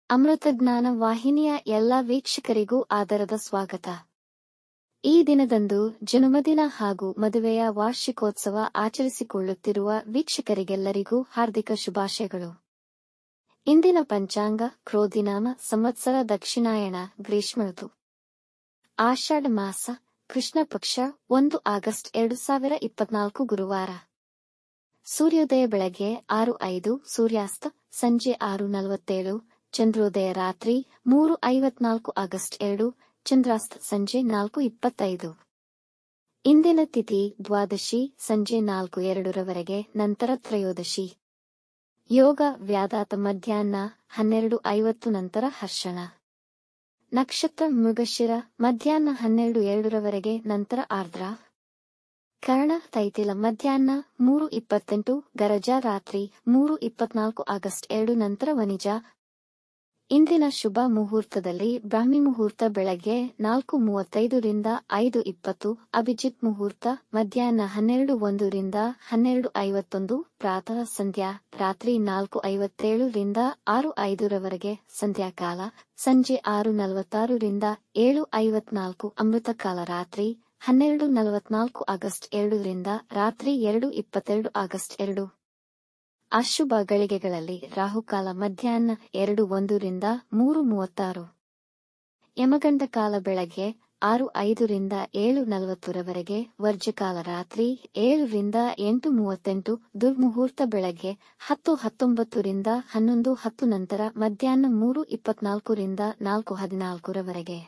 ಅಮೃತಜ್ಞಾನ ವಾಹಿನಿಯ ಎಲ್ಲ ವೀಕ್ಷಕರಿಗೂ ಆದರದ ಸ್ವಾಗತ. ಈ ದಿನದಂದು ಜನ್ಮದಿನ ಹಾಗೂ ಮದುವೆಯ ವಾರ್ಷಿಕೋತ್ಸವ ಆಚರಿಸಿಕೊಳ್ಳುತ್ತಿರುವ ವೀಕ್ಷಕರಿಗೆಲ್ಲರಿಗೂ ಹಾರ್ದಿಕ ಶುಭಾಶಯಗಳು. ಇಂದಿನ ಪಂಚಾಂಗ ಕ್ರೋಧಿನಾಮ ಸಂವತ್ಸರ ದಕ್ಷಿಣಾಯಣ ಗ್ರೀಷ್ಮ ಋತು, ಆಷಾಢ ಮಾಸ, ಕೃಷ್ಣ ಪಕ್ಷ, 1 ಆಗಸ್ಟ್ 2024 ಗುರುವಾರ. ಸೂರ್ಯೋದಯ ಬೆಳಗ್ಗೆ 6:05, ಸೂರ್ಯಾಸ್ತ ಸಂಜೆ 6:47, ಚಂದ್ರೋದಯ ರಾತ್ರಿ 3:54 ಆಗಸ್ಟ್ 2, ಚಂದ್ರಾಸ್ತ ಸಂಜೆ 4:25. ಇಂದಿನ ತಿಥಿ ದ್ವಾದಶಿ ಸಂಜೆ 4:02 ರವರೆಗೆ, ನಂತರ ತ್ರಯೋದಶಿ. ಯೋಗ ವ್ಯಾದಾತ ಮಧ್ಯಾಹ್ನ 12:50 ನಂತರ ಹರ್ಷಣ. ನಕ್ಷತ್ರ ಮೃಗಶಿರ ಮಧ್ಯಾಹ್ನ 12:02 ರವರೆಗೆ, ನಂತರ ಆರ್ದ್ರ. ಕರ್ಣ ತೈತಿಲ ಮಧ್ಯಾಹ್ನ 3:28, ಗರಜ ರಾತ್ರಿ 3:24 ಆಗಸ್ಟ್ 2, ನಂತರ ವನಿಜ. ಇಂದಿನ ಶುಭ ಮುಹೂರ್ತದಲ್ಲಿ ಬ್ರಾಹ್ಮಿ ಮುಹೂರ್ತ ಬೆಳಗ್ಗೆ 4:35 ರಿಂದ 5:20, ಅಭಿಜಿತ್ ಮುಹೂರ್ತ ಮಧ್ಯಾಹ್ನ 12:01 ರಿಂದ 12:51, ಪ್ರಾತಃ ಸಂಧ್ಯಾ ರಾತ್ರಿ 4:57 ರಿಂದ 6:05 ರವರೆಗೆ, ಸಂಧ್ಯಾಕಾಲ ಸಂಜೆ 6:46 ರಿಂದ 7:54, ಅಮೃತಕಾಲ ರಾತ್ರಿ 12:44 ಆಗಸ್ಟ್ 2 ರಿಂದ ರಾತ್ರಿ 2:22 ಆಗಸ್ಟ್ 2. ಅಶುಭ ಗಳಿಗೆಗಳಲ್ಲಿ ರಾಹುಕಾಲ ಮಧ್ಯಾಹ್ನ 2:01 ರಿಂದ 3:36, ಯಮಗಂಡ ಕಾಲ ಬೆಳಗ್ಗೆ 6:05 ರಿಂದ 7:40 ರವರೆಗೆ, ವರ್ಜಕಾಲ ರಾತ್ರಿ 7 ರಿಂದ 8:38, ದುರ್ಮುಹೂರ್ತ ಬೆಳಗ್ಗೆ 10:19 ರಿಂದ 11:10, ನಂತರ ಮಧ್ಯಾಹ್ನ 3:24 ರಿಂದ 4:14 ರವರೆಗೆ.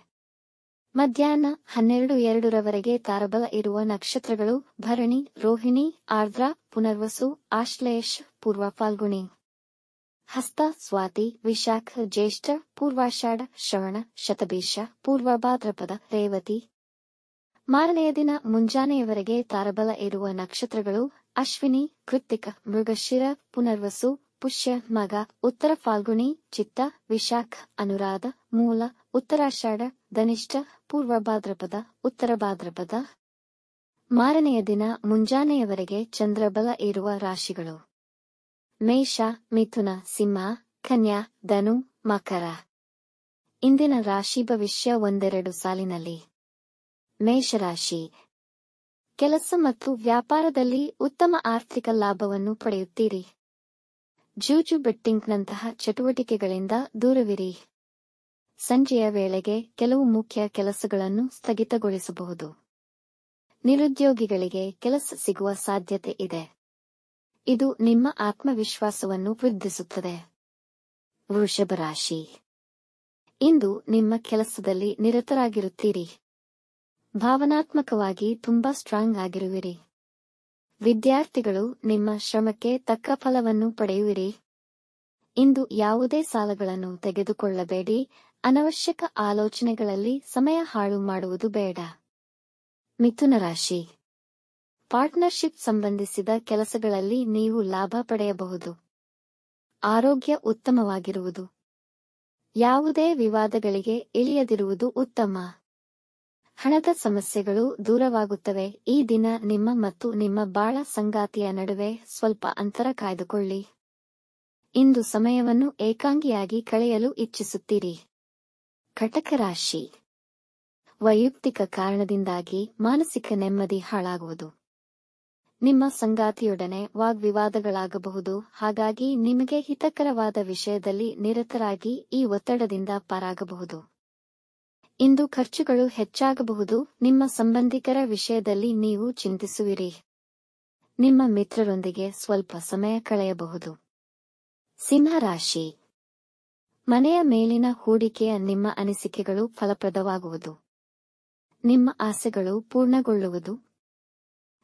ಮಧ್ಯಾಹ್ನ 12:02 ರವರೆಗೆ ತಾರಬಲ ಇರುವ ನಕ್ಷತ್ರಗಳು ಭರಣಿ, ರೋಹಿಣಿ, ಆರ್ದ್ರ, ಪುನರ್ವಸು, ಆಶ್ಲೇಷ, ಪೂರ್ವ ಫಾಲ್ಗುಣಿ, ಹಸ್ತ, ಸ್ವಾತಿ, ವಿಶಾಖ, ಜ್ಯೇಷ್ಠ, ಪೂರ್ವಾಷಾಢ, ಶ್ರವಣ, ಶತಭಿಷ, ಪೂರ್ವ ಭಾದ್ರಪದ, ರೇವತಿ. ಮಾರನೆಯ ದಿನ ಮುಂಜಾನೆಯವರೆಗೆ ತಾರಬಲ ಇರುವ ನಕ್ಷತ್ರಗಳು ಅಶ್ವಿನಿ, ಕೃತ್ತಿಕ, ಮೃಗಶಿರ, ಪುನರ್ವಸು, ಪುಷ್ಯ, ಮಗ, ಉತ್ತರ ಫಾಲ್ಗುಣಿ, ಚಿತ್ತ, ವಿಶಾಖ, ಅನುರಾಧ, ಮೂಲ, ಉತ್ತರಾಷಾಢ, ಧನಿಷ್ಠ, ಪೂರ್ವ ಭಾದ್ರಪದ, ಉತ್ತರ ಭಾದ್ರಪದ. ಮಾರನೆಯ ದಿನ ಮುಂಜಾನೆಯವರೆಗೆ ಚಂದ್ರಬಲ ಇರುವ ರಾಶಿಗಳು ಮೇಷ, ಮಿಥುನ, ಸಿಂಹ, ಕನ್ಯಾ, ಧನು, ಮಕರ. ಇಂದಿನ ರಾಶಿ ಭವಿಷ್ಯ ಒಂದೆರಡು ಸಾಲಿನಲ್ಲಿ. ಮೇಷರಾಶಿ. ಕೆಲಸ ಮತ್ತು ವ್ಯಾಪಾರದಲ್ಲಿ ಉತ್ತಮ ಆರ್ಥಿಕ ಲಾಭವನ್ನು ಪಡೆಯುತ್ತೀರಿ. ಜೂಜು ಬೆಟ್ಟಿಂಗ್ನಂತಹ ಚಟುವಟಿಕೆಗಳಿಂದ ದೂರವಿರಿ. ಸಂಜೆಯ ವೇಳೆಗೆ ಕೆಲವು ಮುಖ್ಯ ಕೆಲಸಗಳನ್ನು ಸ್ಥಗಿತಗೊಳಿಸಬಹುದು. ನಿರುದ್ಯೋಗಿಗಳಿಗೆ ಕೆಲಸ ಸಿಗುವ ಸಾಧ್ಯತೆ ಇದೆ. ಇದು ನಿಮ್ಮ ಆತ್ಮವಿಶ್ವಾಸವನ್ನು ವೃದ್ಧಿಸುತ್ತದೆ. ವೃಷಭ ರಾಶಿ. ಇಂದು ನಿಮ್ಮ ಕೆಲಸದಲ್ಲಿ ನಿರತರಾಗಿರುತ್ತೀರಿ. ಭಾವನಾತ್ಮಕವಾಗಿ ತುಂಬಾ ಸ್ಟ್ರಾಂಗ್ ಆಗಿರುವಿರಿ. ವಿದ್ಯಾರ್ಥಿಗಳು ನಿಮ್ಮ ಶ್ರಮಕ್ಕೆ ತಕ್ಕ ಫಲವನ್ನು ಪಡೆಯುವಿರಿ. ಇಂದು ಯಾವುದೇ ಸಾಲಗಳನ್ನು ತೆಗೆದುಕೊಳ್ಳಬೇಡಿ. ಅನವಶ್ಯಕ ಆಲೋಚನೆಗಳಲ್ಲಿ ಸಮಯ ಹಾಳು ಮಾಡುವುದು ಬೇಡ. ಮಿಥುನ ರಾಶಿ. ಪಾರ್ಟ್ನರ್ಶಿಪ್ ಸಂಬಂಧಿಸಿದ ಕೆಲಸಗಳಲ್ಲಿ ನೀವು ಲಾಭ ಪಡೆಯಬಹುದು. ಆರೋಗ್ಯ ಉತ್ತಮವಾಗಿರುವುದು. ಯಾವುದೇ ವಿವಾದಗಳಿಗೆ ಇಳಿಯದಿರುವುದು ಉತ್ತಮ. ಹಣದ ಸಮಸ್ಯೆಗಳು ದೂರವಾಗುತ್ತವೆ. ಈ ದಿನ ನಿಮ್ಮ ಮತ್ತು ನಿಮ್ಮ ಬಾಳ ಸಂಗಾತಿಯ ನಡುವೆ ಸ್ವಲ್ಪ ಅಂತರ ಕಾಯ್ದುಕೊಳ್ಳಿ. ಇಂದು ಸಮಯವನ್ನು ಏಕಾಂಗಿಯಾಗಿ ಕಳೆಯಲು ಇಚ್ಛಿಸುತ್ತೀರಿ. ಕಟಕ ರಾಶಿ. ವೈಯಕ್ತಿಕ ಕಾರಣದಿಂದಾಗಿ ಮಾನಸಿಕ ನೆಮ್ಮದಿ ಹಾಳಾಗುವುದು. ನಿಮ್ಮ ಸಂಗಾತಿಯೊಡನೆ ವಾಗ್ವಿವಾದಗಳಾಗಬಹುದು. ಹಾಗಾಗಿ ನಿಮಗೆ ಹಿತಕರವಾದ ವಿಷಯದಲ್ಲಿ ನಿರತರಾಗಿ ಈ ಒತ್ತಡದಿಂದ ಪಾರಾಗಬಹುದು. ಇಂದು ಖರ್ಚುಗಳು ಹೆಚ್ಚಾಗಬಹುದು. ನಿಮ್ಮ ಸಂಬಂಧಿಕರ ವಿಷಯದಲ್ಲಿ ನೀವು ಚಿಂತಿಸುವಿರಿ. ನಿಮ್ಮ ಮಿತ್ರರೊಂದಿಗೆ ಸ್ವಲ್ಪ ಸಮಯ ಕಳೆಯಬಹುದು. ಸಿಂಹ ರಾಶಿ. ಮನೆಯ ಮೇಲಿನ ಹೂಡಿಕೆಯ ನಿಮ್ಮ ಅನಿಸಿಕೆಗಳು ಫಲಪ್ರದವಾಗುವುದು. ನಿಮ್ಮ ಆಸೆಗಳು ಪೂರ್ಣಗೊಳ್ಳುವುದು.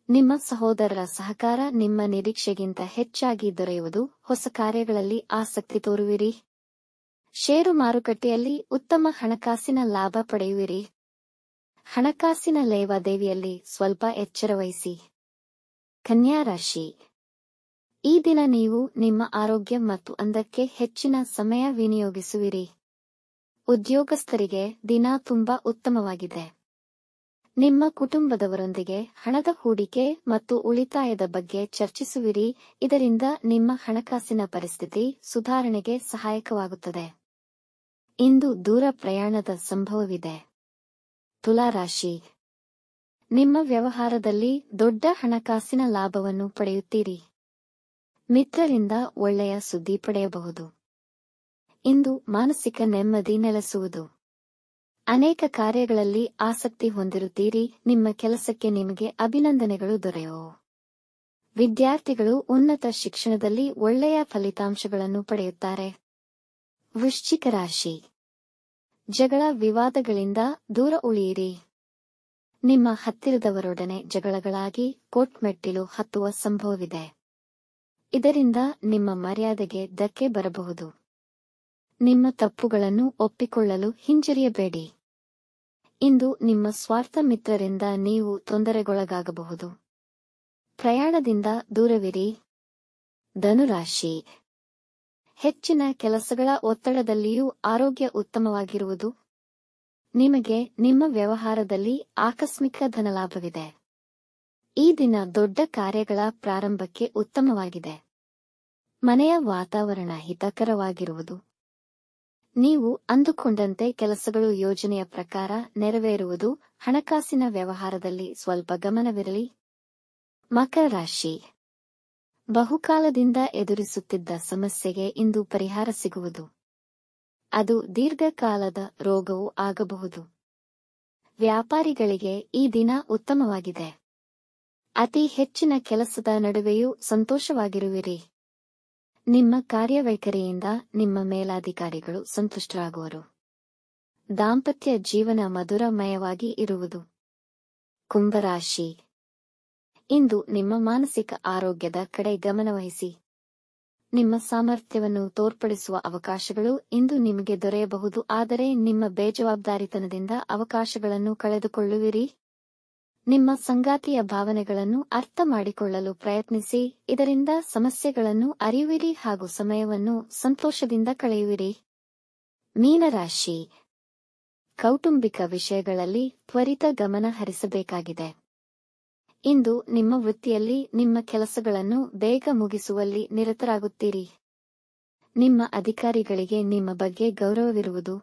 ನಿಮ್ಮ ಸಹೋದರರ ಸಹಕಾರ ನಿಮ್ಮ ನಿರೀಕ್ಷೆಗಿಂತ ಹೆಚ್ಚಾಗಿ ದೊರೆಯುವುದು. ಹೊಸ ಕಾರ್ಯಗಳಲ್ಲಿ ಆಸಕ್ತಿ ತೋರುವಿರಿ. ಷೇರು ಮಾರುಕಟ್ಟೆಯಲ್ಲಿ ಉತ್ತಮ ಹಣಕಾಸಿನ ಲಾಭ ಪಡೆಯುವಿರಿ. ಹಣಕಾಸಿನ ಲೇವಾದೇವಿಯಲ್ಲಿ ಸ್ವಲ್ಪ ಎಚ್ಚರವಹಿಸಿ. ಕನ್ಯಾ ರಾಶಿ. ಈ ದಿನ ನೀವು ನಿಮ್ಮ ಆರೋಗ್ಯ ಮತ್ತು ಅಂದಕ್ಕೆ ಹೆಚ್ಚಿನ ಸಮಯ ವಿನಿಯೋಗಿಸುವಿರಿ. ಉದ್ಯೋಗಸ್ಥರಿಗೆ ದಿನ ತುಂಬಾ ಉತ್ತಮವಾಗಿದೆ. ನಿಮ್ಮ ಕುಟುಂಬದವರೊಂದಿಗೆ ಹಣದ ಹೂಡಿಕೆ ಮತ್ತು ಉಳಿತಾಯದ ಬಗ್ಗೆ ಚರ್ಚಿಸುವಿರಿ. ಇದರಿಂದ ನಿಮ್ಮ ಹಣಕಾಸಿನ ಪರಿಸ್ಥಿತಿ ಸುಧಾರಣೆಗೆ ಸಹಾಯಕವಾಗುತ್ತದೆ. ಇಂದು ದೂರ ಪ್ರಯಾಣದ ಸಂಭವವಿದೆ. ತುಲಾರಾಶಿ, ನಿಮ್ಮ ವ್ಯವಹಾರದಲ್ಲಿ ದೊಡ್ಡ ಹಣಕಾಸಿನ ಲಾಭವನ್ನು ಪಡೆಯುತ್ತೀರಿ. ಮಿತ್ರರಿಂದ ಒಳ್ಳೆಯ ಸುದ್ದಿ ಪಡೆಯಬಹುದು. ಇಂದು ಮಾನಸಿಕ ನೆಮ್ಮದಿ ನೆಲೆಸುವುದು. ಅನೇಕ ಕಾರ್ಯಗಳಲ್ಲಿ ಆಸಕ್ತಿ ಹೊಂದಿರುತ್ತೀರಿ. ನಿಮ್ಮ ಕೆಲಸಕ್ಕೆ ನಿಮಗೆ ಅಭಿನಂದನೆಗಳು ದೊರೆಯುವವು. ವಿದ್ಯಾರ್ಥಿಗಳು ಉನ್ನತ ಶಿಕ್ಷಣದಲ್ಲಿ ಒಳ್ಳೆಯ ಫಲಿತಾಂಶಗಳನ್ನು ಪಡೆಯುತ್ತಾರೆ. ವೃಶ್ಚಿಕ ರಾಶಿ, ಜಗಳ ವಿವಾದಗಳಿಂದ ದೂರ ಉಳಿಯಿರಿ. ನಿಮ್ಮ ಹತ್ತಿರದವರೊಡನೆ ಜಗಳಗಳಾಗಿ ಕೋರ್ಟ್ ಮೆಟ್ಟಿಲು ಹತ್ತುವ ಸಂಭವವಿದೆ. ಇದರಿಂದ ನಿಮ್ಮ ಮರ್ಯಾದೆಗೆ ಧಕ್ಕೆ ಬರಬಹುದು. ನಿಮ್ಮ ತಪ್ಪುಗಳನ್ನು ಒಪ್ಪಿಕೊಳ್ಳಲು ಹಿಂಜರಿಯಬೇಡಿ. ಇಂದು ನಿಮ್ಮ ಸ್ವಾರ್ಥ ಮಿತ್ರರಿಂದ ನೀವು ತೊಂದರೆಗೊಳಗಾಗಬಹುದು. ಪ್ರಯಾಣದಿಂದ ದೂರವಿರಿ. ಧನುರಾಶಿ, ಹೆಚ್ಚಿನ ಕೆಲಸಗಳ ಒತ್ತಡದಲ್ಲಿಯೂ ಆರೋಗ್ಯ ಉತ್ತಮವಾಗಿರುವುದು. ನಿಮಗೆ ನಿಮ್ಮ ವ್ಯವಹಾರದಲ್ಲಿ ಆಕಸ್ಮಿಕ ಧನಲಾಭವಿದೆ. ಈ ದಿನ ದೊಡ್ಡ ಕಾರ್ಯಗಳ ಪ್ರಾರಂಭಕ್ಕೆ ಉತ್ತಮವಾಗಿದೆ. ಮನೆಯ ವಾತಾವರಣ ಹಿತಕರವಾಗಿರುವುದು. ನೀವು ಅಂದುಕೊಂಡಂತೆ ಕೆಲಸಗಳು ಯೋಜನೆಯ ಪ್ರಕಾರ ನೆರವೇರುವುದು. ಹಣಕಾಸಿನ ವ್ಯವಹಾರದಲ್ಲಿ ಸ್ವಲ್ಪ ಗಮನವಿರಲಿ. ಮಕರ ರಾಶಿ, ಬಹುಕಾಲದಿಂದ ಎದುರಿಸುತ್ತಿದ್ದ ಸಮಸ್ಯೆಗೆ ಇಂದು ಪರಿಹಾರ ಸಿಗುವುದು. ಅದು ದೀರ್ಘಕಾಲದ ರೋಗವೂ ಆಗಬಹುದು. ವ್ಯಾಪಾರಿಗಳಿಗೆ ಈ ದಿನ ಉತ್ತಮವಾಗಿದೆ. ಅತಿ ಹೆಚ್ಚಿನ ಕೆಲಸದ ನಡುವೆಯೂ ಸಂತೋಷವಾಗಿರುವಿರಿ. ನಿಮ್ಮ ಕಾರ್ಯವೈಖರಿಯಿಂದ ನಿಮ್ಮ ಮೇಲಾಧಿಕಾರಿಗಳು ಸಂತುಷ್ಟರಾಗುವರು. ದಾಂಪತ್ಯ ಜೀವನ ಮಧುರಮಯವಾಗಿ ಇರುವುದು. ಕುಂಭರಾಶಿ, ಇಂದು ನಿಮ್ಮ ಮಾನಸಿಕ ಆರೋಗ್ಯದ ಕಡೆ ಗಮನವಹಿಸಿ. ನಿಮ್ಮ ಸಾಮರ್ಥ್ಯವನ್ನು ತೋರ್ಪಡಿಸುವ ಅವಕಾಶಗಳು ಇಂದು ನಿಮಗೆ ದೊರೆಯಬಹುದು. ಆದರೆ ನಿಮ್ಮ ಬೇಜವಾಬ್ದಾರಿತನದಿಂದ ಅವಕಾಶಗಳನ್ನು ಕಳೆದುಕೊಳ್ಳುವಿರಿ. ನಿಮ್ಮ ಸಂಗಾತಿಯ ಭಾವನೆಗಳನ್ನು ಅರ್ಥ ಮಾಡಿಕೊಳ್ಳಲು ಪ್ರಯತ್ನಿಸಿ. ಇದರಿಂದ ಸಮಸ್ಯೆಗಳನ್ನು ಅರಿಯುವಿರಿ ಹಾಗೂ ಸಮಯವನ್ನು ಸಂತೋಷದಿಂದ ಕಳೆಯುವಿರಿ. ಮೀನರಾಶಿ, ಕೌಟುಂಬಿಕ ವಿಷಯಗಳಲ್ಲಿ ತ್ವರಿತ ಗಮನ ಹರಿಸಬೇಕಾಗಿದೆ. ಇಂದು ನಿಮ್ಮ ವೃತ್ತಿಯಲ್ಲಿ ನಿಮ್ಮ ಕೆಲಸಗಳನ್ನು ಬೇಗ ಮುಗಿಸುವಲ್ಲಿ ನಿರತರಾಗುತ್ತೀರಿ. ನಿಮ್ಮ ಅಧಿಕಾರಿಗಳಿಗೆ ನಿಮ್ಮ ಬಗ್ಗೆ ಗೌರವವಿರುವುದು.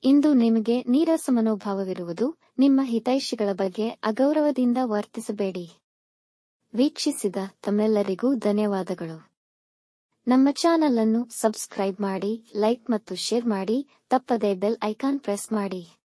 ಇಂದು ನಿಮಗೆ ನೀರಸ ಮನೋಭಾವವಿರುವುದು. ನಿಮ್ಮ ಹಿತೈಷಿಗಳ ಬಗ್ಗೆ ಅಗೌರವದಿಂದ ವರ್ತಿಸಬೇಡಿ. ವೀಕ್ಷಿಸಿದ ತಮ್ಮೆಲ್ಲರಿಗೂ ಧನ್ಯವಾದಗಳು. ನಮ್ಮ ಚಾನಲ್ ಅನ್ನು ಸಬ್ಸ್ಕ್ರೈಬ್ ಮಾಡಿ, ಲೈಕ್ ಮತ್ತು ಶೇರ್ ಮಾಡಿ. ತಪ್ಪದೇ ಬೆಲ್ ಐಕಾನ್ ಪ್ರೆಸ್ ಮಾಡಿ.